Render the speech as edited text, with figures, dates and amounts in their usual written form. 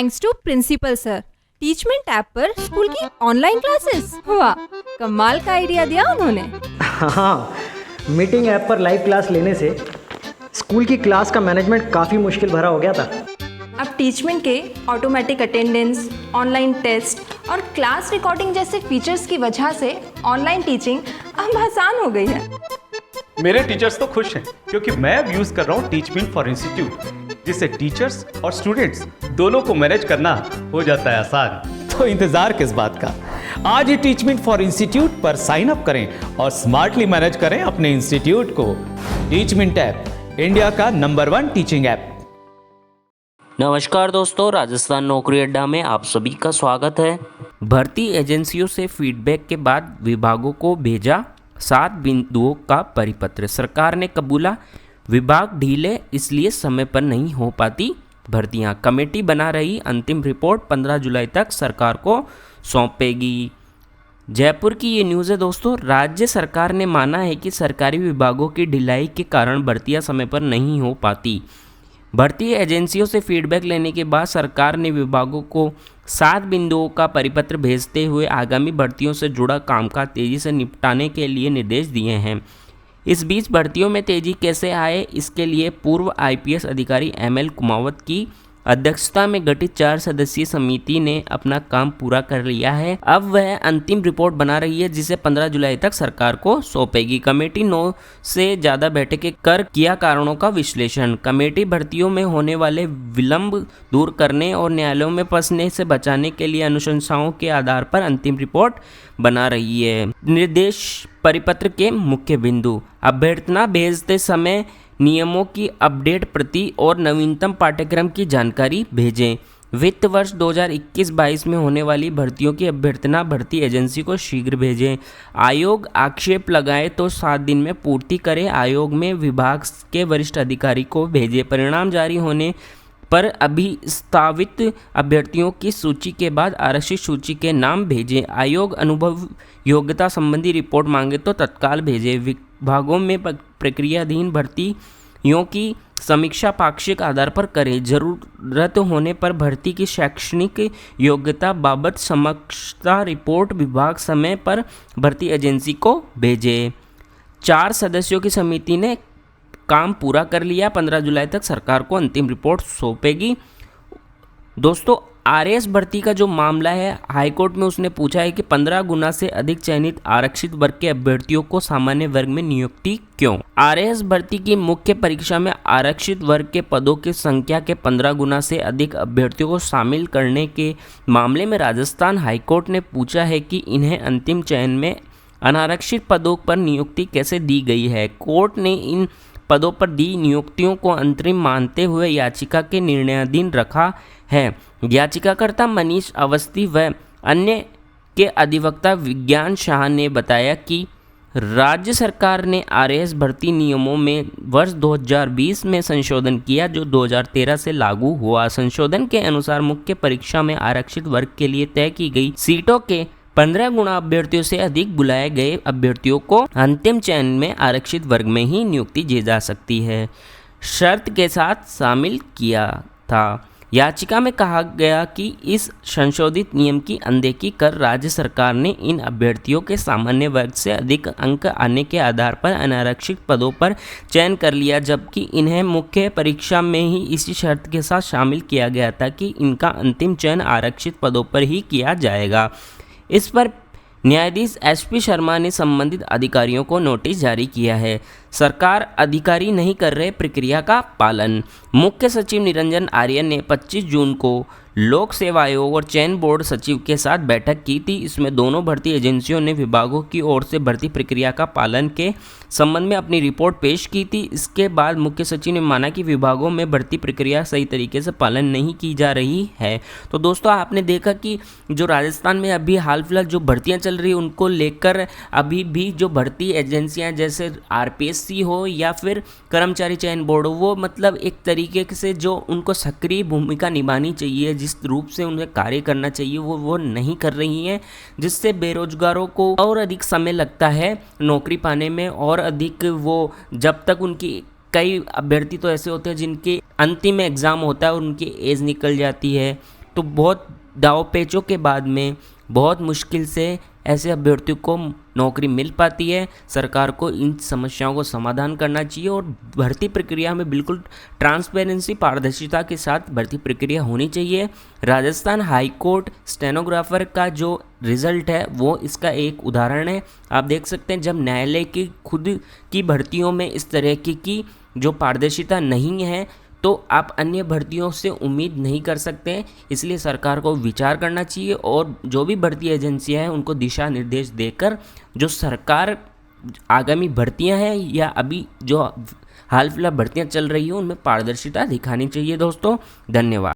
Thanks to principal sir. Teachmint app पर school की online classes, वाह कमाल का आइडिया दिया उन्होंने। हाँ, मीटिंग ऐप पर लाइव क्लास लेने से स्कूल की क्लास का मैनेजमेंट काफ़ी मुश्किल भरा हो गया था। अब टीचमेंट के ऑटोमेटिक अटेंडेंस, ऑनलाइन टेस्ट और क्लास रिकॉर्डिंग जैसे फीचर्स की वजह से ऑनलाइन टीचिंग अब आसान हो गई है। मेरे टीचर्स तो खुश हैं क्योंकि मैं अब यूज कर रहा हूँ टीचमेंट फॉर इंस्टीट्यूट, जिससे टीचर्स और स्टूडेंट्स दोनों को मैनेज करना हो जाता है आसान। तो इंतजार किस बात का, आज ही टीचमेंट फॉर इंस्टीट्यूट पर साइन अप करें और स्मार्टली मैनेज करें अपने इंस्टीट्यूट को। टीचमेंट ऐप, इंडिया का नंबर 1 टीचिंग ऐप। नमस्कार दोस्तों, राजस्थान नौकरी अड्डा में आप सभी का स्वागत है। भर्ती एजेंसियों से फीडबैक के बाद विभागों को भेजा 7 बिंदुओं का परिपत्र। सरकार ने कबूला विभाग ढीले इसलिए समय पर नहीं हो पाती भर्तियां। कमेटी बना रही अंतिम रिपोर्ट 15 जुलाई तक सरकार को सौंपेगी। जयपुर की ये न्यूज़ है दोस्तों। राज्य सरकार ने माना है कि सरकारी विभागों की ढिलाई के कारण भर्तियां समय पर नहीं हो पाती। भर्ती एजेंसियों से फीडबैक लेने के बाद सरकार ने विभागों को 7 बिंदुओं का परिपत्र भेजते हुए आगामी भर्तियों से जुड़ा कामकाज तेज़ी से निपटाने के लिए निर्देश दिए हैं। इस बीच भर्तियों में तेज़ी कैसे आए, इसके लिए पूर्व आईपीएस अधिकारी एमएल कुमावत की अध्यक्षता में गठित 4 सदस्यीय समिति ने अपना काम पूरा कर लिया है। अब वह अंतिम रिपोर्ट बना रही है जिसे 15 जुलाई तक सरकार को सौंपेगी। कमेटी 9 से ज़्यादा बैठकें कर किया कारणों का विश्लेषण। कमेटी भर्तियों में होने वाले विलंब दूर करने और न्यायालयों में फंसने से बचाने के लिए अनुशंसाओं के आधार पर अंतिम रिपोर्ट बना रही है। निर्देश परिपत्र के मुख्य बिंदु: अभ्यर्थना भेजते समय नियमों की अपडेट प्रति और नवीनतम पाठ्यक्रम की जानकारी भेजें। वित्त वर्ष 2021-22 में होने वाली भर्तियों की अभ्यर्थना भर्ती एजेंसी को शीघ्र भेजें। आयोग आक्षेप लगाए तो 7 दिन में पूर्ति करे। आयोग में विभाग के वरिष्ठ अधिकारी को भेजे। परिणाम जारी होने पर अभिस्तावित अभ्यर्थियों की सूची के बाद आरक्षित सूची के नाम भेजें। आयोग अनुभव योग्यता संबंधी रिपोर्ट मांगे तो तत्काल भेजें। विभागों में प्रक्रियाधीन भर्तियों की समीक्षा पाक्षिक आधार पर करें। जरूरत होने पर भर्ती की शैक्षणिक योग्यता बाबत समीक्षा रिपोर्ट विभाग समय पर भर्ती एजेंसी को भेजे। 4 सदस्यों की समिति ने काम पूरा कर लिया। 15 जुलाई तक सरकार को अंतिम रिपोर्ट सौंपेगी। दोस्तों, आरएएस भर्ती का जो मामला है, हाईकोर्ट में उसने पूछा है कि 15 गुना से अधिक चयनित आरक्षित वर्ग के अभ्यर्थियों को सामान्य वर्ग में नियुक्ति क्यों? आरएएस भर्ती की मुख्य परीक्षा में आरक्षित वर्ग के पदों की संख्या के 15 गुना से अधिक अभ्यर्थियों को शामिल करने के मामले में राजस्थान हाईकोर्ट ने पूछा है कि इन्हें अंतिम चयन में अनारक्षित पदों पर नियुक्ति कैसे दी गई है। कोर्ट ने इन पदों पर दी नियुक्तियों को अंतरिम मानते हुए याचिका के निर्णयाधीन रखा है। याचिकाकर्ता मनीष अवस्थी व अन्य के अधिवक्ता विज्ञान शाह ने बताया कि राज्य सरकार ने आरएएस भर्ती नियमों में वर्ष 2020 में संशोधन किया जो 2013 से लागू हुआ। संशोधन के अनुसार मुख्य परीक्षा में आरक्षित वर्ग के लिए तय की गई सीटों के 15 गुना अभ्यर्थियों से अधिक बुलाए गए अभ्यर्थियों को अंतिम चयन में आरक्षित वर्ग में ही नियुक्ति दी जा सकती है, शर्त के साथ शामिल किया था। याचिका में कहा गया कि इस संशोधित नियम की अनदेखी कर राज्य सरकार ने इन अभ्यर्थियों के सामान्य वर्ग से अधिक अंक आने के आधार पर अनारक्षित पदों पर चयन कर लिया, जबकि इन्हें मुख्य परीक्षा में ही इसी शर्त के साथ शामिल किया गया था कि इनका अंतिम चयन आरक्षित पदों पर ही किया जाएगा। इस पर न्यायाधीश एसपी शर्मा ने संबंधित अधिकारियों को नोटिस जारी किया है। सरकार अधिकारी नहीं कर रहे प्रक्रिया का पालन। मुख्य सचिव निरंजन आर्य ने 25 जून को लोक सेवा आयोग और चयन बोर्ड सचिव के साथ बैठक की थी। इसमें दोनों भर्ती एजेंसियों ने विभागों की ओर से भर्ती प्रक्रिया का पालन के संबंध में अपनी रिपोर्ट पेश की थी। इसके बाद मुख्य सचिव ने माना कि विभागों में भर्ती प्रक्रिया सही तरीके से पालन नहीं की जा रही है। तो दोस्तों, आपने देखा कि जो राजस्थान में अभी हाल फिलहाल जो भर्तियां चल रही हैं उनको लेकर अभी भी जो भर्ती एजेंसियां जैसे आरपीएससी हो या फिर कर्मचारी चयन बोर्ड हो, वो मतलब एक तरीके से जो उनको सक्रिय भूमिका निभानी चाहिए, जिस रूप से उन्हें कार्य करना चाहिए वो नहीं कर रही हैं, जिससे बेरोजगारों को और अधिक समय लगता है नौकरी पाने में और अधिक वो जब तक उनकी कई अभ्यर्थी तो ऐसे होते हैं जिनके अंतिम एग्ज़ाम होता है और उनकी एज निकल जाती है तो बहुत दाव पेचों के बाद में बहुत मुश्किल से ऐसे अभ्यर्थियों को नौकरी मिल पाती है। सरकार को इन समस्याओं को समाधान करना चाहिए और भर्ती प्रक्रिया में बिल्कुल ट्रांसपेरेंसी, पारदर्शिता के साथ भर्ती प्रक्रिया होनी चाहिए। राजस्थान हाई कोर्ट स्टेनोग्राफर का जो रिज़ल्ट है वो इसका एक उदाहरण है। आप देख सकते हैं जब न्यायालय की खुद की भर्तियों में इस तरह की जो पारदर्शिता नहीं है तो आप अन्य भर्तियों से उम्मीद नहीं कर सकते हैं। इसलिए सरकार को विचार करना चाहिए और जो भी भर्ती एजेंसियां हैं उनको दिशा निर्देश देकर जो सरकार आगामी भर्तियां हैं या अभी जो हाल फिलहाल भर्तियां चल रही हैं उनमें पारदर्शिता दिखानी चाहिए। दोस्तों धन्यवाद।